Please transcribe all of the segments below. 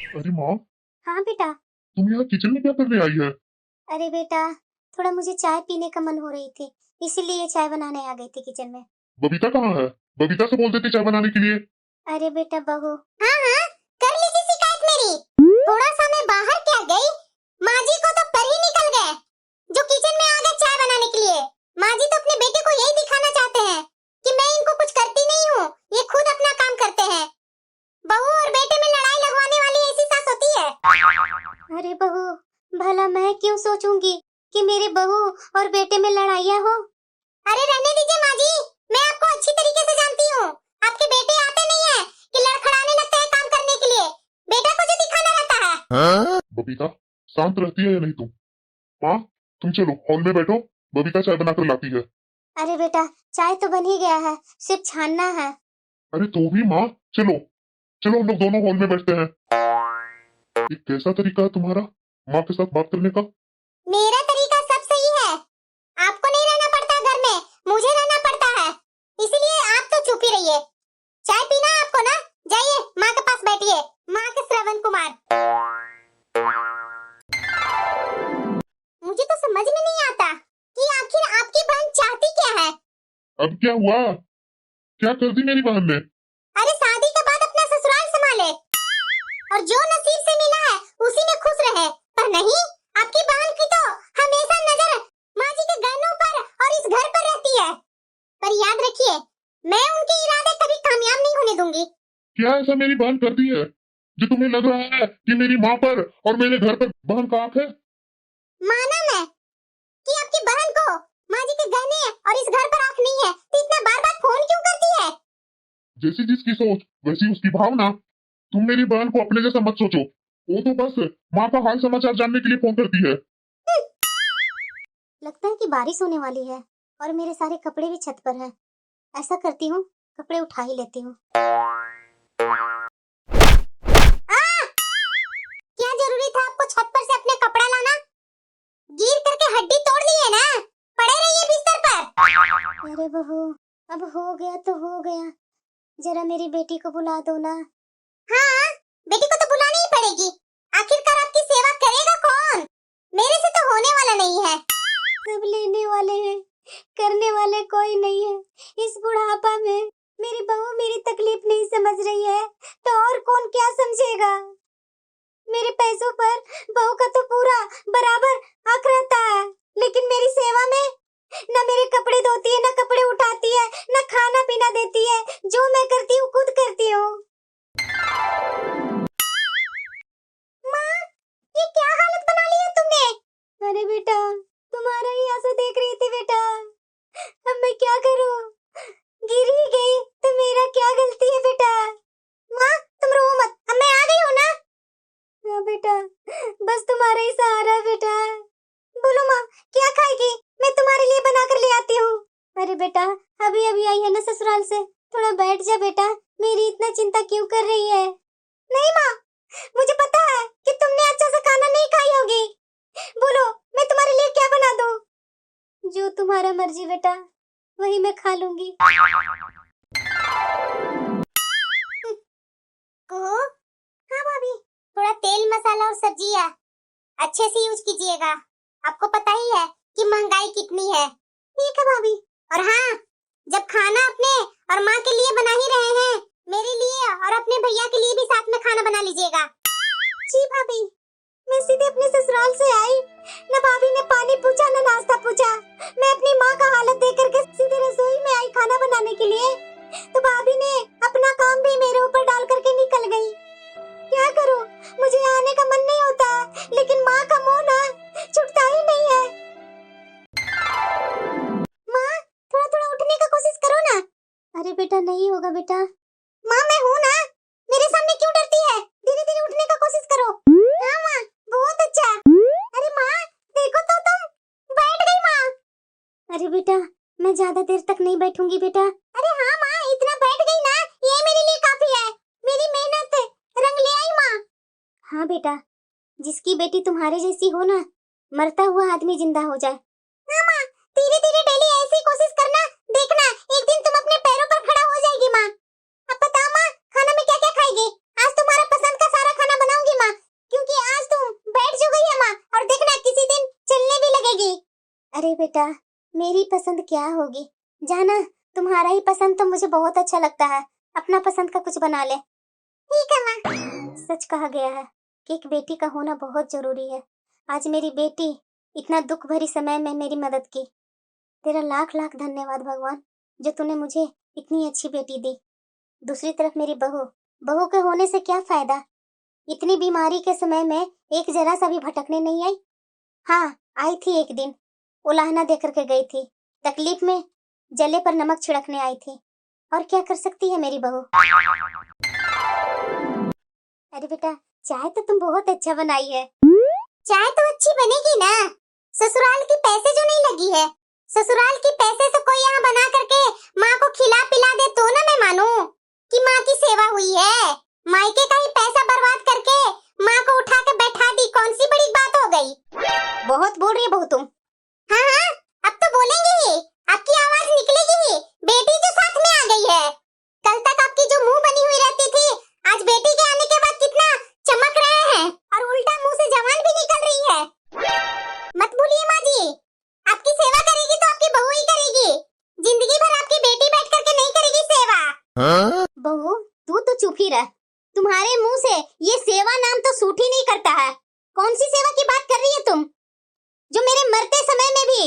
अरे माँ, हाँ बेटा। तुम यहाँ किचन में क्या करने आई है? अरे बेटा, थोड़ा मुझे चाय पीने का मन हो रही थी, इसीलिए चाय बनाने आ गई थी किचन में। बबीता कहाँ है? बबीता से बोल देते चाय बनाने के लिए। अरे बेटा बहू। हाँ हाँ, कर लीजिए शिकायत मेरी। थोड़ा सा मैं बाहर क्या गई, माँ जी को तो पर ही निकल गए, जो किचन में आ गए चाय बनाने के लिए। माँ जी तो अपने बेटे को यही दिखाना चाहते हैं कि मैं इनको कुछ करती नहीं हूँ, ये खुद अपना काम करते हैं। बहू और बेटे में लड़ाई लगवाने वाली ऐसी सास होती है। अरे बहू, भला मैं क्यों सोचूंगी कि मेरे बहू और बेटे में लड़ाइयाँ हो। अरे रहने दीजिए माँ जी, मैं आपको अच्छी तरीके से जानती हूँ। आपके बेटे आते नहीं है कि लड़खड़ाने लगते हैं काम करने के लिए। बेटा को जो दिखाना रहता है। बबीता, शांत रहती है या नहीं तुम? माँ, तुम चलो हॉल में बैठो, बबीता चाय बनाकर लाती है। अरे बेटा, चाय तो बन ही गया है, सिर्फ छानना है। अरे तो भी माँ, चलो चलो हम लोग दोनों हॉल में बैठते हैं। ये कैसा तरीका है तुम्हारा माँ के साथ बात करने का? मेरा तरीका सब सही है। आपको नहीं रहना पड़ता घर में, मुझे रहना पड़ता है, इसलिए आप तो चुप ही रहिए। चाय पीना है आपको ना, जाइए माँ के पास बैठिए। माँ के श्रवण कुमार। मुझे तो समझ में नहीं आता कि आखिर आपकी बहन चाहती क्या है। अब क्या हुआ? क्या कर दी मेरी बहन ने? अरे शादी के बाद अपना ससुराल संभाले, और जो नसीब से मिला है उसी में खुश रहे। पर नहीं, आपकी बहन की तो हमेशा नजर माँ जी के गहनों पर और इस घर पर रहती है। पर याद रखिए, मैं उनके इरादे कभी कामयाब नहीं होने दूंगी। क्या ऐसा मेरी बहन करती है जो तुम्हें लग रहा है कि मेरी माँ पर और मेरे घर पर बहन का आंख है? माना मैं कि आपकी बहन को माँ जी के गहने और इस घर पर आंख नहीं है, तो इतना बार बार फोन क्यों करती है। जैसी जिसकी सोच वैसी उसकी भावना। तुम मेरी बहन को अपने जैसा मत सोचो, वो तो बस माँ का हाल समाचार जानने के लिए फोन करती है। लगता है कि बारिश होने वाली है और मेरे सारे कपड़े भी छत पर हैं। ऐसा करती हूँ, कपड़े उठा ही लेती हूँ। क्या जरूरी था आपको छत पर से अपने कपड़ा लाना? गिर करके हड्डी तोड़ ली है ना, पड़े रहिए बिस्तर पर। अरे बहू, अब हो गया तो हो गया, जरा मेरी बेटी को बुला दो ना। हाँ, बेटी को तो बुलानी ही पड़ेगी, आखिरकार आपकी सेवा करेगा कौन? मेरे से तो होने वाला नहीं है। सब लेने वाले हैं, करने वाले कोई नहीं है। इस बुढ़ापा में मेरी बहू मेरी तकलीफ नहीं समझ रही है, तो और कौन क्या समझेगा। मेरे पैसों पर बहू का तो पूरा बराबर हक रहता है, लेकिन मेरी सेवा में न मेरे कपड़े धोती है, न कपड़े उठाती है, न खाना पीना देती है। जो मैं करती हूँ खुद करती हूँ। माँ, ये क्या हालत बना ली है तुमने? अरे बेटा, तुम्हारा ही आंसू देख रही थी बेटा, अब मैं क्या करूँ? गिर ही गई तो मेरा क्या गलती है बेटा। माँ तुम रो मत, अब मैं आ गई हूँ ना। हाँ बेटा, बस तुम्हारा ही सहारा है बेटा। बोलो माँ, क्या खाएगी? मैं तुम्हारे लिए बना कर ले आती हूँ। अरे बेटा, अभी अभी आई है ना ससुराल से, थोड़ा बैठ जा बेटा, मेरी इतना चिंता क्यों कर रही है? नहीं माँ, मुझे पता है कि तुमने अच्छा सा खाना नहीं खाई होगी। बोलो, मैं तुम्हारे लिए क्या बना दूँ? जो तुम्हारा मर्जी बेटा, वही मैं खा लूंगी। हाँ भाभी, थोड़ा तेल मसाला और सब्जियाँ अच्छे से यूज कीजिएगा, आपको पता ही है कि महंगाई कितनी है। ठीक है भाभी। और हाँ, जब खाना अपने और माँ के लिए बना ही रहे हैं, मेरे लिए और अपने भैया के लिए भी साथ में खाना बना लीजिएगा। जी भाभी। मैं सीधे अपने ससुराल से आई, न भाभी ने पानी पूछा न नाश्ता पूछा। मैं अपनी माँ का हालत देख करके सीधे रसोई में आई खाना बनाने के लिए, तो भाभी ने अपना काम भी मेरे ऊपर डाल करके निकल गई। क्या करूं, मुझे आने का मन नहीं होता, लेकिन माँ का मुंह ना छूटता ही नहीं है। माँ, थोड़ा थोड़ा उठने का कोशिश करो ना। अरे बेटा, नहीं होगा बेटा। माँ मैं हूँ ना, मेरे सामने क्यों डरती है? धीरे धीरे उठने का कोशिश करो। हाँ माँ, बहुत अच्छा। अरे माँ, देखो तो तुम बैठ गई माँ। अरे बेटा, मैं ज्यादा देर तक नहीं बैठूंगी बेटा। अरे हाँ माँ, इतना बैठ गई ना, ये मेरे लिए काफी है। मेरी मेहनत रंग ले आई माँ। हाँ बेटा, जिसकी बेटी तुम्हारे जैसी हो ना, मरता हुआ आदमी जिंदा हो जाए। हाँ माँ, धीरे धीरे डेली ऐसी कोशिश करना, देखना एक दिन तुम अपने पैरों पर खड़ा हो जाएगी माँ। अब बताओ माँ, खाना में क्या क्या खाएगी? आज तुम्हारा पसंद का सारा खाना बनाऊंगी माँ। अरे बेटा, मेरी पसंद क्या होगी, जाना तुम्हारा ही पसंद तो मुझे बहुत अच्छा लगता है, अपना पसंद का कुछ बना ले। ठीक है माँ। सच कहा गया है कि एक बेटी का होना बहुत जरूरी है। आज मेरी बेटी इतना दुख भरी समय में मेरी मदद की। तेरा लाख लाख धन्यवाद भगवान, जो तूने मुझे इतनी अच्छी बेटी दी। दूसरी तरफ मेरी बहू, बहू के होने से क्या फायदा, इतनी बीमारी के समय में एक जरा सा भी भटकने नहीं आई। हाँ, आई थी एक दिन, उलाहना दे करके गई थी, तकलीफ में जले पर नमक छिड़कने आई थी। और क्या कर सकती है मेरी बहू। अरे बेटा, चाय तो तुम बहुत अच्छा बनाई है। चाय तो अच्छी बनेगी ना, ससुराल की पैसे जो नहीं लगी है, ससुराल की पैसे से कोई यहाँ बना करके माँ को खिला पिला दे तो ना मैं मानूं कि माँ की सेवा हुई है। मायके का ही पैसा बर्बाद करके माँ को उठा के बैठा दी, कौन सी बड़ी बात हो गई। बहुत बोल रही है बहू तुम। हाँ हाँ, अब तो बोलेंगे ही, आपकी आवाज निकलेगी ही। बेटी जो साथ में आ गई है, कल तक आपकी जो मुंह बनी हुई रहती थी, आज बेटी के आने के बाद कितना चमक रहे हैं, और उल्टा मुंह से जवान भी निकल रही है। मत भूलिए माँ जी, आपकी सेवा करेगी तो आपकी बहू ही करेगी, जिंदगी भर आपकी बेटी बैठ करके नहीं करेगी सेवा। बहू तू तो चुप ही रह, तुम्हारे मुंह से ये सेवा नाम तो सूट ही नहीं करता है। कौन सी सेवा की बात कर रही है तुम, जो मेरे मरते समय में भी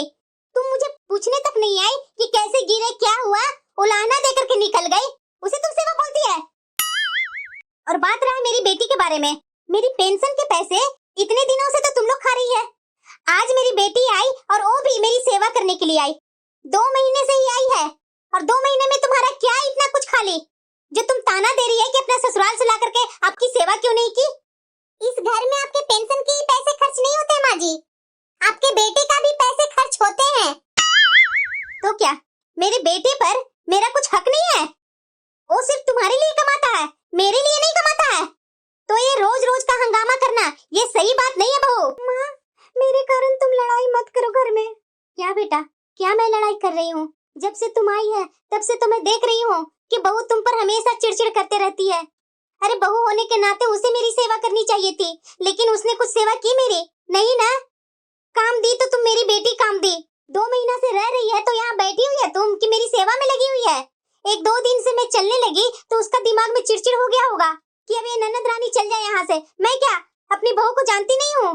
तुम मुझे पूछने तक नहीं आई कि कैसे गिरे, क्या हुआ, उलाहना दे करके निकल गई, उसे तुम सेवा बोलती है। और बात रहा मेरी बेटी के बारे में, मेरी पेंशन के पैसे इतने दिनों से तो तुम लोग खा रही है। आज मेरी बेटी आई और वो भी मेरी सेवा करने के लिए आई, 2 महीने से ही आई है, और 2 महीने में तुम्हारा क्या इतना कुछ खा ली, जो तुम ताना दे रही है कि अपना ससुराल से ला करके आपकी सेवा क्यों नहीं की। इस घर में आपके पेंशन के पैसे खर्च नहीं होते माँ जी, आपके बेटे का भी पैसे खर्च होते हैं। तो क्या मेरे बेटे पर मेरा कुछ हक नहीं है? वो सिर्फ तुम्हारे लिए कमाता है, मेरे लिए नहीं कमाता है। तो ये रोज रोज का हंगामा करना ये सही बात नहीं है बहू। माँ, मेरे कारण तुम लड़ाई मत करो घर में। क्या बेटा, क्या मैं लड़ाई कर रही हूँ? जब से तुम आई है तब से तो मैं देख रही हूँ कि बहू तुम पर हमेशा चिड़चिड़ करते रहती है। अरे बहू होने के नाते उसे मेरी सेवा करनी चाहिए थी, लेकिन उसने कुछ सेवा की मेरी? नहीं ना। काम दी तो तुम मेरी बेटी काम दी, 2 महीना से रह रही है तो यहाँ बैठी हुई है तुम कि मेरी सेवा में लगी हुई है। 1-2 दिन से मैं चलने लगी तो उसका दिमाग में चिड़चिड़ हो गया होगा कि अब ये ननद रानी चल जाए यहाँ से। मैं क्या अपनी बहू को जानती नहीं हूँ?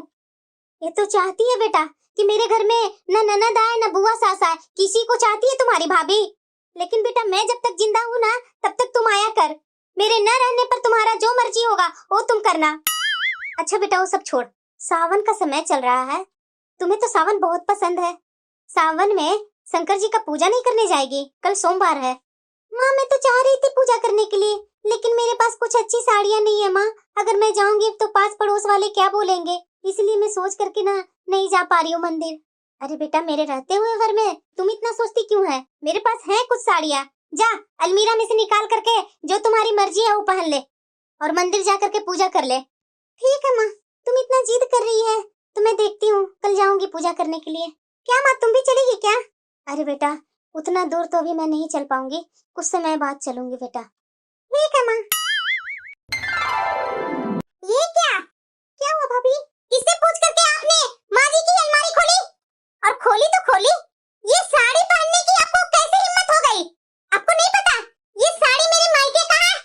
ये तो चाहती है बेटा कि मेरे घर में न ननद आए न बुआ सास आए, किसी को चाहती है तुम्हारी भाभी। लेकिन बेटा मैं जब तक जिंदा हूँ ना तब तक तुम आया कर, मेरे न रहने पर तुम्हारा जो मर्जी होगा वो तुम करना। अच्छा बेटा वो सब छोड़, सावन का समय चल रहा है, तुम्हें तो सावन बहुत पसंद है। सावन में शंकर जी का पूजा नहीं करने जाएगी? कल सोमवार है। माँ मैं तो चाह रही थी पूजा करने के लिए, लेकिन मेरे पास कुछ अच्छी साड़ियाँ नहीं है माँ, अगर मैं जाऊंगी तो पास पड़ोस वाले क्या बोलेंगे, इसलिए मैं सोच करके ना नहीं जा पा रही हूँ मंदिर। अरे बेटा मेरे रहते हुए घर में तुम इतना सोचती क्यों है? मेरे पास है कुछ साड़ियाँ, जा अलमीरा में से निकाल करके जो तुम्हारी मर्जी है वो पहन ले और मंदिर जा करके पूजा कर ले। ठीक है माँ, तुम इतना जिद कर रही है तो मैं देखती हूँ, कल जाऊंगी पूजा करने के लिए। क्या माँ तुम भी चलेगी क्या? अरे बेटा उतना दूर तो अभी मैं नहीं चल पाऊंगी, कुछ समय बाद चलूंगी बेटा। ठीक है माँ। ये क्या हुआ भाभी? किससे पूछ करके आपने माँ जी की अलमारी खोली? और खोली तो खोली, ये साड़ी पहनने की आपको कैसे हिम्मत हो गई? आपको नहीं पता ये साड़ी मेरे मायके का है?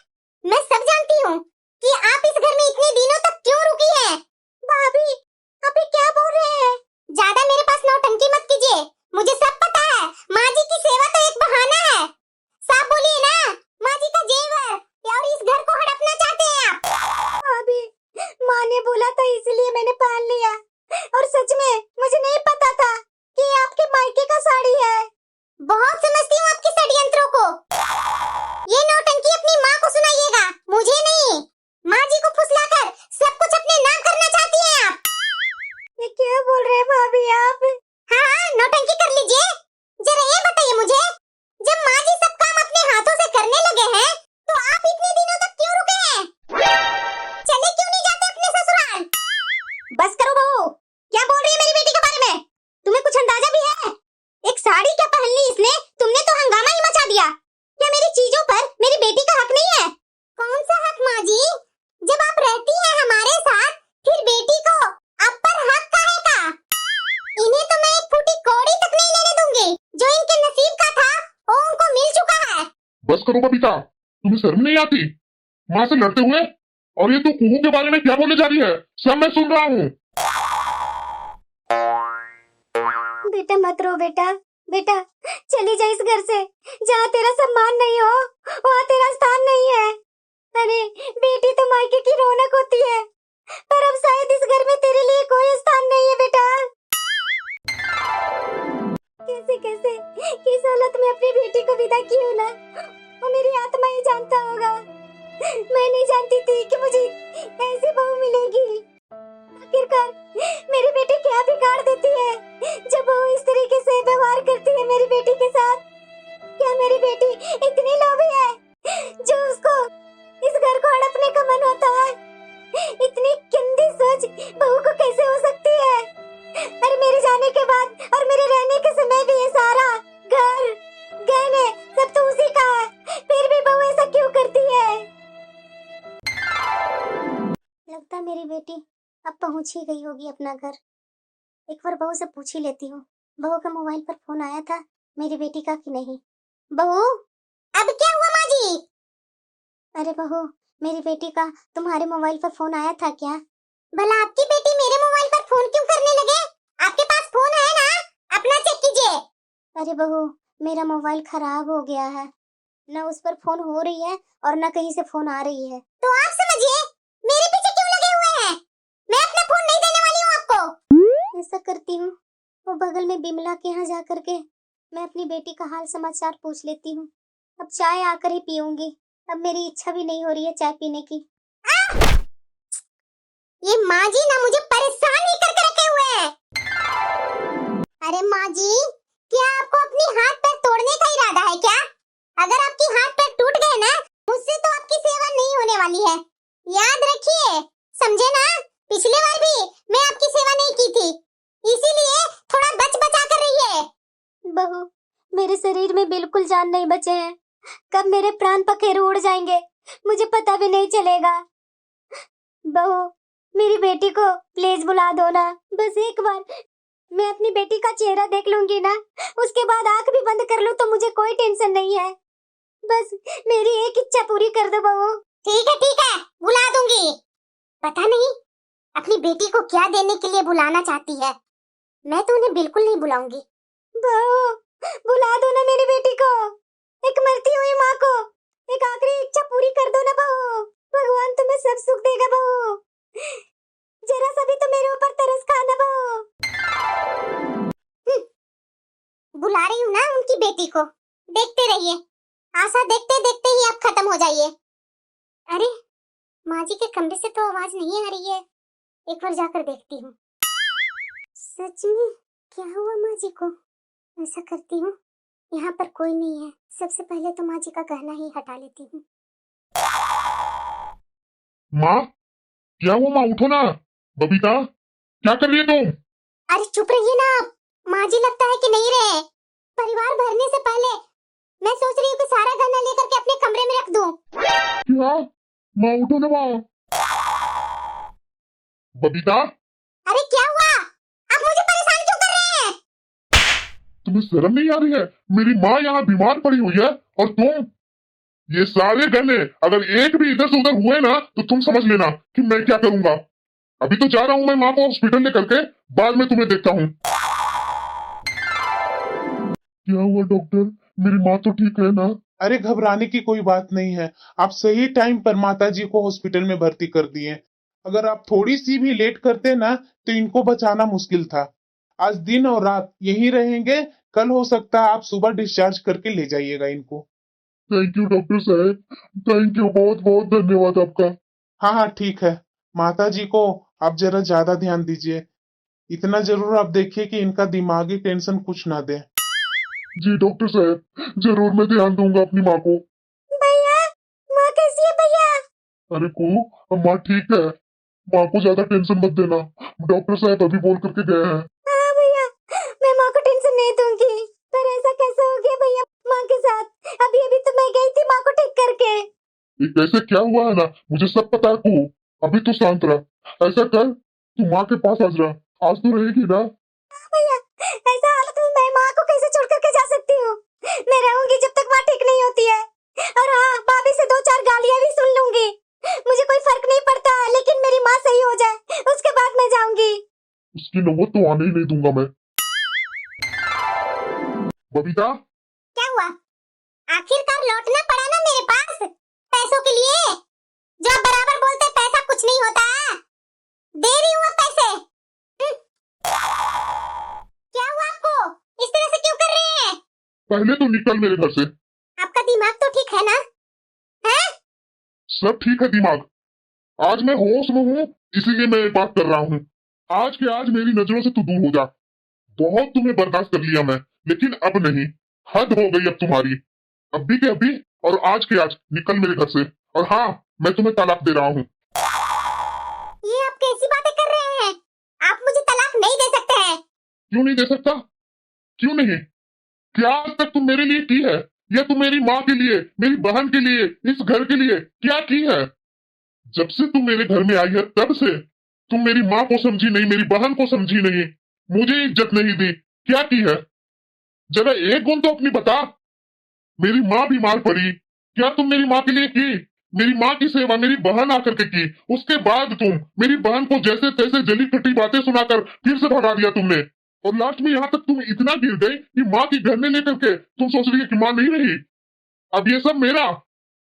मैं सब जानती हूँ कि आप इस घर में इतने दिनों तक क्यों रुकी हैं। भाभी आप ये क्या बोल रहे हैं? ज्यादा मेरे पास नौटंकी मत कीजिए, मुझे सब पता है। माँ जी की सेवा तो एक बहाना है, साफ बोलिए ना। माँ जी का जेवर और इस घर बस करो बबीता, तुम्हें शर्म नहीं आती माँ से लड़ते हुए? और ये तू कुहू के बारे में क्या बोले जा रही है? सब मैं सुन रहा हूँ। बेटा मत रो बेटा, बेटा चली जा इस घर से, जहाँ तेरा सम्मान नहीं हो वहाँ तेरा स्थान नहीं है। अरे बेटी तो मायके की रौनक होती है, पर अब शायद इस घर में तेरे लिए कोई स्थान नहीं है बेटा। कैसे कैसे किस हालत में अपनी बेटी को विदा की हूँ ना, वो मेरी आत्मा ही जानता होगा। मैं नहीं जानती थी कि मुझे ऐसी बहू मिलेगी। आखिरकार मेरी बेटी क्या बिगाड़ देती है जब वो इस तरीके से व्यवहार करती है मेरी बेटी के साथ। क्या मेरी बेटी इतनी लोभी है जो उसको इस घर को हड़पने का मन होता है? इतनी गंदी सोच बहू को कैसे हो सकती है? अरे मेरे जाने के बाद और मेरे रहने के समय भी ये सारा घर गहने सब तो उसी का है, फिर भी बहू ऐसा क्यों करती है? लगता मेरी बेटी अब पहुंच ही गई होगी अपना घर। एक बार बहू से पूछ ही लेती हूँ, बहू का मोबाइल पर फोन आया था मेरी बेटी का कि नहीं। बहू, अब क्या हुआ माँ जी? अरे बहू, मेरी बेटी का तुम्हारे मोबाइल पर फोन आया था क्या? भला आपकी बेटी मेरे मोबाइल पर फोन क्यों करने लगे? आपके पास फोन है ना, अपना चेक कीजिए। अरे बहू, मेरा मोबाइल खराब हो गया है, न उस पर फोन हो रही है और न कहीं से फोन आ रही है। तो आप समझिए मेरे पीछे क्यों लगे हुए हैं? मैं अपना फोन नहीं देने वाली हूँ आपको। ऐसा करती हूँ, वो बगल में बिमला के यहाँ जा करके मैं अपनी बेटी का हाल समाचार पूछ लेती हूँ। अब चाय आकर ही पीऊंगी, अब मेरी इच्छा भी नहीं हो रही है चाय पीने की। ये माँ जी ना मुझे परेशान ही करके रखे हुए हैं। अरे माँ जी, क्या आपको अपनी हाथ पैर तोड़ने का इरादा है क्या? अगर आपकी हाथ पैर टूट गए ना, मुझसे तो आपकी सेवा नहीं होने वाली है, याद रखिए, समझे ना? पिछले बार भी मैं आपकी सेवा नहीं की थी, इसीलिए थोड़ा बच बचा कर रहिए। बहू, मेरे शरीर में बिल्कुल जान नहीं बचे हैं, कब मेरे प्राण पखेरु उड़ जाएंगे मुझे पता भी नहीं चलेगा। बहू, मेरी बेटी को प्लीज बुला दो ना, बस एक बार मैं अपनी बेटी का चेहरा देख लूंगी ना, उसके बाद आंख भी बंद कर लूं तो मुझे कोई टेंशन नहीं है। बस मेरी एक इच्छा पूरी कर दो बहू। ठीक है, बुला दूंगी। पता नहीं अपनी बेटी को क्या देने के लिए बुलाना चाहती है, मैं तो उन्हें बिल्कुल नहीं बुलाऊंगी। बहू, बुला दो ना मेरी बेटी को, एक मरती हुई माँ को एक आखिरी इच्छा पूरी कर दो ना बहू। भगवान तुम्हें सब सुख देगा बहू, जरा सा भी तो मेरे ऊपर तरस खाना बहू। बुला रही हूँ ना उनकी बेटी को, देखते रहिए, आशा देखते देखते ही आप खत्म हो जाइए। अरे माँ जी के कमरे से तो आवाज नहीं आ रही है, एक बार जाकर देखती हूँ। सच में क्या हुआ माँ जी को? ऐसा करती हूँ, यहाँ पर कोई नहीं है, सबसे पहले तो माँ जी का गहना ही हटा लेती हूँ। माँ, क्या हुआ माँ? उठो ना। बबीता, क्या कर रही है तुम? अरे चुप रहिए ना आप, माँ जी लगता है कि नहीं रहे। परिवार भरने से पहले मैं सोच रही हूँ कि सारा गहना लेकर के अपने कमरे में रख दूं। क्या? माँ उठो ना माँ। बबीता, अरे क्या हुआ? आप मुझे परेशान क्यों कर रहे हैं? तुम्हें शर्म नहीं आ रही है? मेरी माँ यहाँ बीमार पड़ी हुई है और तुम, ये सारे गहने अगर एक भी इधर से उधर हुए ना तो तुम समझ लेना कि मैं क्या करूंगा। अभी तो जा रहा हूँ मैं माँ को हॉस्पिटल लेकर के, बाद में तुम्हें देखता हूँ। क्या हुआ डॉक्टर, मेरी माँ तो ठीक है ना? अरे घबराने की कोई बात नहीं है, आप सही टाइम पर माताजी को हॉस्पिटल में भर्ती कर दिए। अगर आप थोड़ी सी भी लेट करते ना तो इनको बचाना मुश्किल था। आज दिन और रात यहीं रहेंगे, कल हो सकता है आप सुबह डिस्चार्ज करके ले जाइएगा इनको। थैंक यू डॉक्टर साहब, थैंक यू, बहुत बहुत धन्यवाद आपका। हाँ ठीक है, माताजी को आप जरा ज्यादा ध्यान दीजिए, इतना जरूर आप देखिए कि इनका दिमागी टेंशन कुछ ना दे। जी डॉक्टर साहब, जरूर मैं ध्यान दूंगा अपनी माँ को। भैया, माँ कैसी है भैया? अरे को माँ ठीक है, माँ को ज्यादा टेंशन मत देना, डॉक्टर साहब अभी बोल करके गए हैं। हाँ भैया, मैं माँ को टेंशन नहीं दूंगी, पर ऐसा कैसे हो गया भैया माँ के साथ? अभी अभी तो मैं गई थी माँ को ठीक करके। ये कैसे क्या हुआ है ना, मुझे सब पता है को, अभी तो शांत रह। ऐसा कर, तू माँ के पास आज रह, आज तो रहेगी ना? हाँ भैया, ऐसा हालत में मैं माँ को कैसे छोड़ करके जा सकती हूँ? मैं रहूंगी जब तक माँ ठीक नहीं होती है। और हाँ, भाभी से 2-4 गालियां भी सुन लूंगी। मुझे कोई फर्क नहीं पड़ता, लेकिन मेरी माँ सही हो जाए, उसके बाद मैं जाऊंगी। उसकी नौबत तो आने ही नहीं दूंगा मैं। बबीता, क्या हुआ? आखिरकार लौटना पड़ा ना मेरे पास पैसों के लिए। जो आप बराबर बोलते हैं पैसा कुछ नहीं होता है। दे रही हूँ अब पैसे। क्या हुआ आपको? इस तरह से क्यों कर रहे हैं? पहले तो निकल मेरे घर से। आपका दिमाग तो ठीक है ना? हैं? सब ठीक है दिमाग। आज मैं होश में हूँ, इसीलिए मैं ये बात कर रहा हूँ। आज के आज मेरी नजरों से तू दूर हो जा। बहुत तुम्हें बर्दाश्त कर लिया मैं, लेकिन अब नहीं। हद हो गई अब तुम्हारी। अभी के अभी और आज के आज निकल मेरे घर से। और हाँ, मैं तुम्हें तलाक दे रहा हूँ। ये आप कैसी बातें कर रहे हैं? आप मुझे तलाक नहीं दे सकते हैं। क्यों नहीं दे सकता? क्यों नहीं? क्या आज तक तुम मेरे लिए की है, या तुम मेरी माँ के लिए, मेरी बहन के लिए, इस घर के लिए क्या की है? जब से तुम मेरे घर में आई है तब से तुम मेरी माँ को समझी नहीं, मेरी बहन को समझी नहीं, मुझे इज्जत नहीं दी। क्या की है? जरा एक गुण तो अपनी बता। मेरी माँ बीमार पड़ी, क्या तुम मेरी माँ के लिए की? मेरी माँ की सेवा मेरी बहन आकर के की। उसके बाद तुम मेरी बहन को जैसे तैसे जली खट्टी बातें सुनाकर फिर से भगा दिया तुमने। और लास्ट में यहाँ तक तुम इतना गिर गए कि माँ की घर में लेकर के तुम सोच रही है कि माँ नहीं रही। अब ये सब मेरा।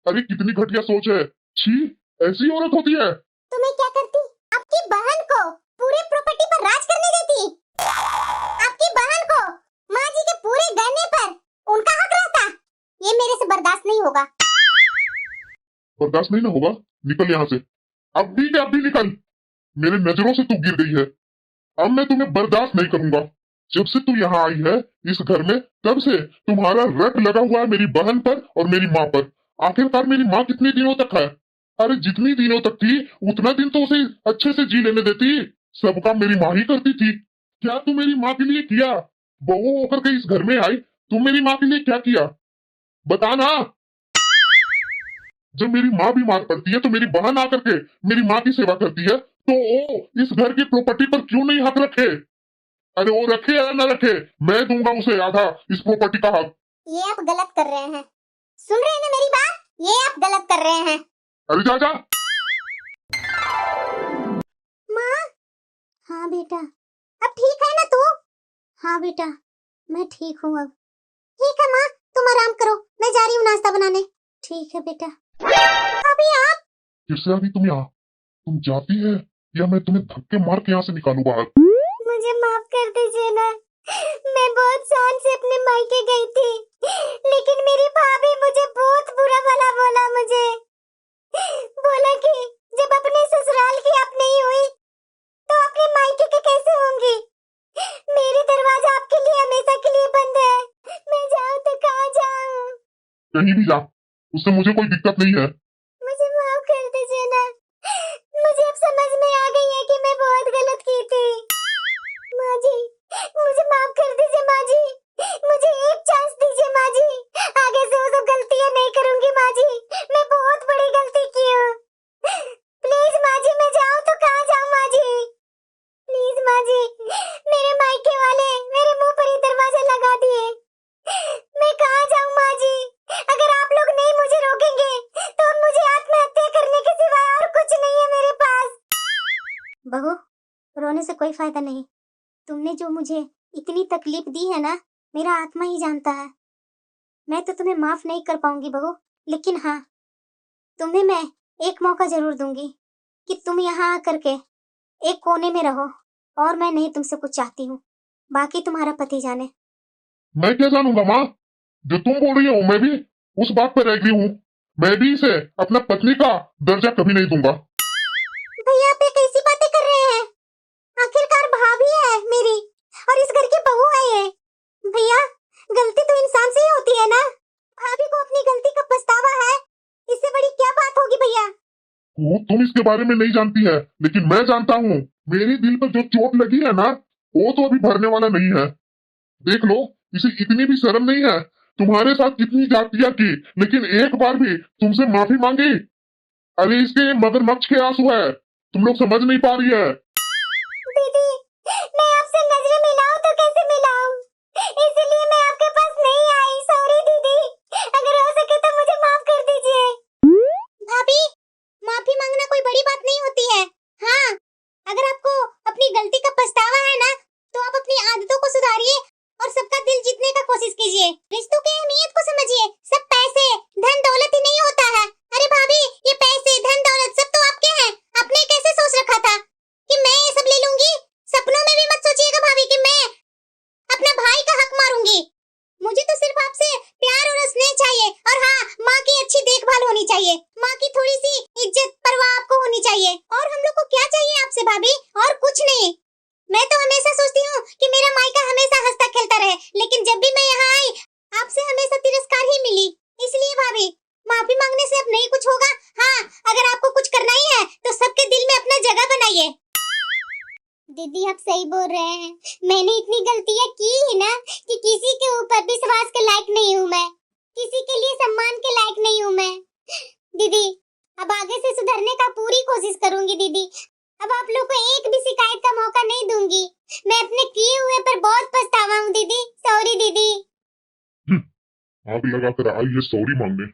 अरे कितनी घटिया सोच है। छी, ऐसी औरत होती है। तो मैं क्या करती? आपकी बहन को पूरे प्रॉपर्टी पर राज करने देती। आपकी बहन को माँ जी के पूरे गहने पर उनका हक रहता। ये मेरे से बर्दाश्त नहीं होगा। बर्दाश्त नहीं ना होगा? निकल यहाँ से। अभी के अभी निकल। मेरे नजरों से तू गिर गई है। अब मैं तुम्हें बर्दाश्त नहीं करूंगा। जब से तू यहाँ आई है इस घर में, तब से तुम्हारा रट लगा हुआ है मेरी बहन पर और मेरी माँ पर। आखिरकार मेरी माँ कितने दिनों तक है? अरे जितनी दिनों तक थी उतना दिन तो उसे अच्छे से जी लेने देती। सब काम मेरी माँ ही करती थी। क्या तू मेरी माँ के लिए किया? बहू होकर के इस घर में आई, तुम मेरी माँ के लिए क्या किया? बता ना। जब मेरी माँ बीमार पड़ती है तो मेरी बहन आकर के मेरी माँ की सेवा करती है, तो वो इस घर की प्रॉपर्टी पर क्यों नहीं हक रखे? अरे वो रखे या ना रखे, मैं दूंगा उसे आधा इस प्रॉपर्टी का हक। ये आप गलत कर रहे हैं। सुन रहे हैं ना मेरी बात? ये आप गलत कर रहे हैं। अरे जा जा। माँ। हाँ बेटा, अब ठीक है ना तू? हाँ बेटा, मैं ठीक हूँ अब। ठीक है माँ, तुम आराम करो, मैं जा रही हूँ नाश्ता बनाने। ठीक है बेटा। अभी आप? फिर से आ गई तुम यहाँ। तुम जाती है या मैं तुम्हें धक्के मार के यहाँ से निकालू बाहर? मुझे माफ कर दीजिए ना। मैं बहुत शान से अपने मायके गई थी, लेकिन मेरी भाभी मुझे बहुत बुरा भला बोला। मुझे बोला कि जब अपने ससुराल की आप नहीं हुई तो अपने मायके के कैसे होंगी। मेरे दरवाजा आपके लिए हमेशा के लिए बंद है। मैं जाऊं तो कहाँ जाऊं? कहीं भी जा, उससे मुझे कोई दिक्कत नहीं है। मुझे माफ कर दीजिए ना। मुझे अब समझ में आ गई है कि मैं बहुत गलत की थी। माँ जी, मुझे माफ कर दीजिए माँ जी। मुझे एक चांस दीजिए माँ जी। आगे से वो सब गलतियाँ नहीं करूंगी माँ जी। मैं बहुत बड़ी गलती की हूँ। प्लीज माँ जी, मैं जाऊँ तो कहाँ जाऊँ माँ जी? प्लीज माँ जी, मेरे मायके वाले मेरे मुंह पर ही दरवाजा लगा दिए। मैं कहाँ जाऊँ माँ जी? अगर आप लोग नहीं मुझे रोकेंगे तो मुझे आत्महत्या करने के सिवाय और कुछ नहीं है मेरे पास। बहू, रोने से कोई फायदा नहीं। तुमने जो मुझे इतनी तकलीफ दी है ना, मेरा आत्मा ही जानता है। मैं तो तुम्हें माफ नहीं कर पाऊंगी बहू, लेकिन हाँ, तुम्हें मैं एक मौका जरूर दूंगी कि तुम यहाँ आकर के एक कोने में रहो, और मैं नहीं तुमसे कुछ चाहती हूँ। बाकी तुम्हारा पति जाने। मैं क्या जानूंगा माँ? जो तुम बोल रही हो मैं भी उस बात पर एग्री हूँ। मैं भी इसे अपना पत्नी का दर्जा कभी नहीं दूंगा। भैया, आप ये कैसी बातें कर रहे हैं? आखिरकार भाभी है मेरी और इस घर की बहू है ये। भैया, गलती तो इंसान से ही होती है ना। भाभी को अपनी गलती का पछतावा है, इससे बड़ी क्या बात होगी भैया? वो तुम इसके बारे में नहीं जानती है, लेकिन मैं जानता हूँ। मेरे दिल पर जो चोट लगी है ना, वो तो अभी भरने वाला नहीं है। देख लो, इसे इतनी भी शर्म नहीं है। तुम्हारे साथ कितनी जातियां की, लेकिन एक बार भी तुमसे माफी मांगी? अरे इसके ये मगरमच्छ के आंसू है, तुम लोग समझ नहीं पा रही है। दीदी, मैं आपसे नजरें मिलाऊं तो कैसे मिलाऊं? इसलिए मैं आपके पास नहीं आई। सॉरी दीदी, अगर हो सके तो मुझे माफ और हम लोग को क्या चाहिए आपसे भाभी? और कुछ नहीं। मैं तो हमेशा सोचती हूँ कि मेरा मायका हमेशा हंसता खेलता रहे, लेकिन जब भी मैं यहाँ आई आपसे हमेशा तिरस्कार ही मिली। इसलिए भाभी माफी मांगने से अब नहीं कुछ होगा। हाँ, अगर आपको कुछ करना ही है तो सबके दिल में अपना जगह बनाइए। दीदी आप सही बोल रहे हैं। मैंने इतनी गलतियाँ की है ना कि किसी के ऊपर विश्वास के लायक नहीं हूँ मैं, किसी के लिए सम्मान के लायक नहीं हूँ मैं। दीदी अब आगे से सुधरने का पूरी कोशिश करूंगी दीदी। अब आप लोग को एक भी शिकायत का मौका नहीं दूंगी। मैं अपने किए हुए पर बहुत पछतावा हूँ दीदी। सॉरी दीदी। आग लगा कर आई है सॉरी मांगने।